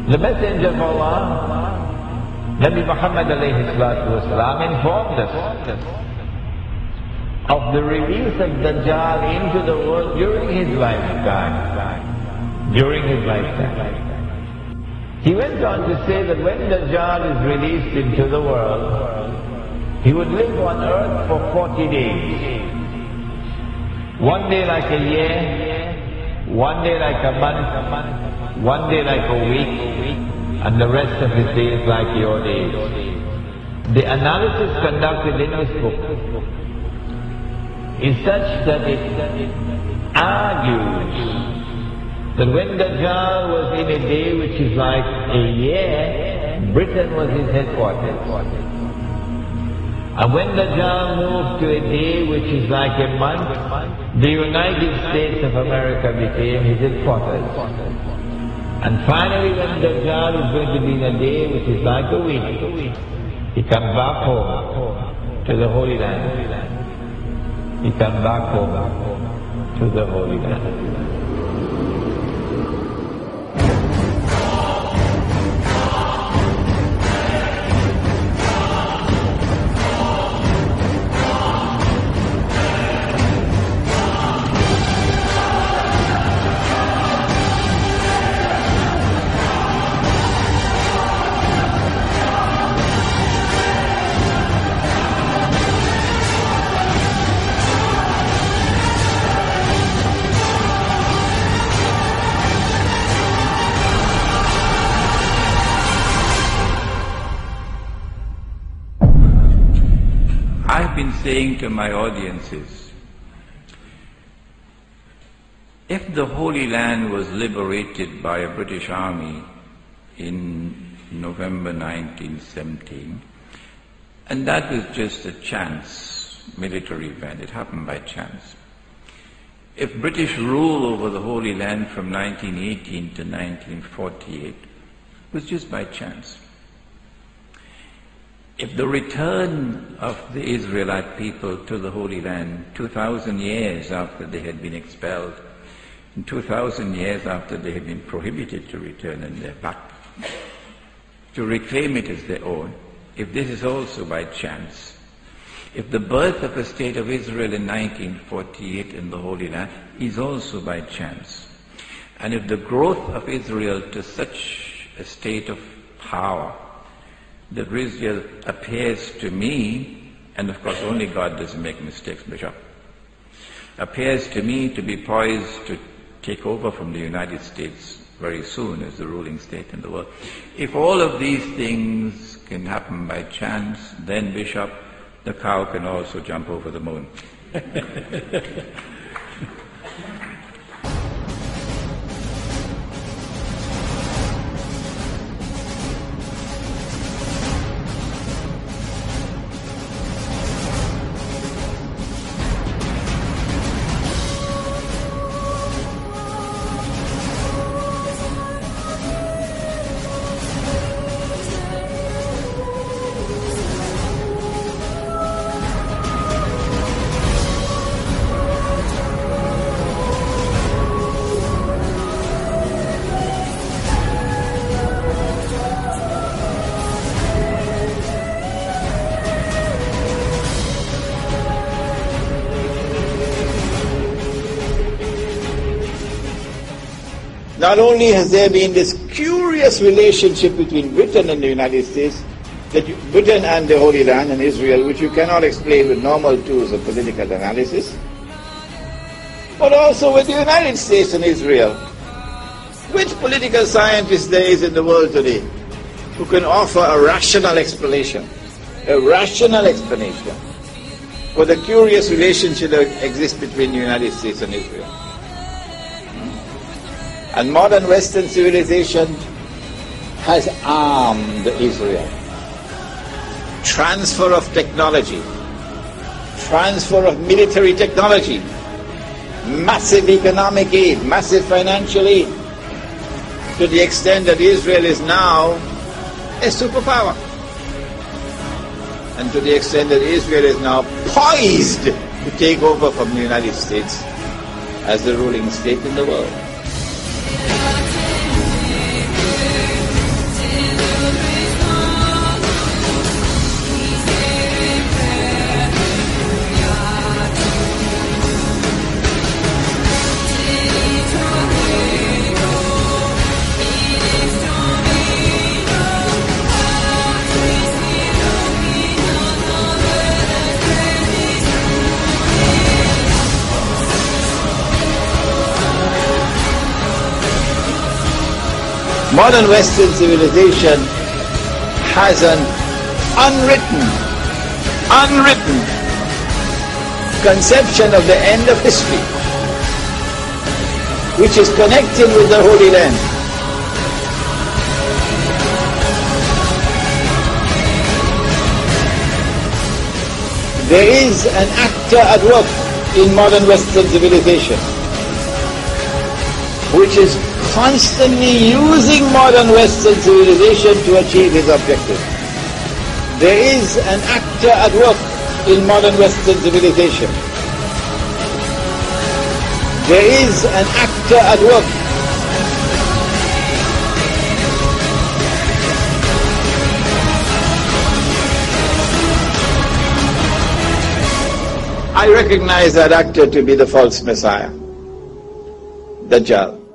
The Messenger of Allah, Nabi Muhammad alayhi salatu wasalam, informed us of the release of Dajjal into the world during his lifetime. He went on to say that when Dajjal is released into the world, he would live on earth for 40 days. One day like a year, one day like a month, one day like a week, and the rest of his days like your days. The analysis conducted in his book is such that it argues that when Dajjal was in a day which is like a year, Britain was his headquarters. And when Dajjal moved to a day which is like a month, the United States of America became his headquarters. And finally, when Dajjal is going to be in a day which is like a week, he comes back home to the Holy Land. He comes back home to the Holy Land. I've been saying to my audiences, if the Holy Land was liberated by a British army in November 1917, and that was just a chance military event, it happened by chance. If British rule over the Holy Land from 1918 to 1948 was just by chance, if the return of the Israelite people to the Holy Land 2,000 years after they had been expelled, and 2,000 years after they had been prohibited to return and they're back, to reclaim it as their own, if this is also by chance, if the birth of a state of Israel in 1948 in the Holy Land is also by chance, and if the growth of Israel to such a state of power that Israel appears to me, and of course only God doesn't make mistakes, Bishop, appears to me to be poised to take over from the United States very soon as the ruling state in the world. If all of these things can happen by chance, then Bishop, the cow can also jump over the moon. Not only has there been this curious relationship between Britain and the United States, Britain and the Holy Land and Israel, which you cannot explain with normal tools of political analysis, but also with the United States and Israel. Which political scientist there is in the world today who can offer a rational explanation for the curious relationship that exists between the United States and Israel? And modern Western civilization has armed Israel. Transfer of technology, transfer of military technology, massive economic aid, massive financial aid, to the extent that Israel is now a superpower. And to the extent that Israel is now poised to take over from the United States as the ruling state in the world. Modern Western civilization has an unwritten conception of the end of history, which is connected with the Holy Land. There is an actor at work in modern Western civilization, which is constantly using modern Western civilization to achieve his objective. There is an actor at work in modern Western civilization. There is an actor at work. I recognize that actor to be the false Messiah, Dajjal.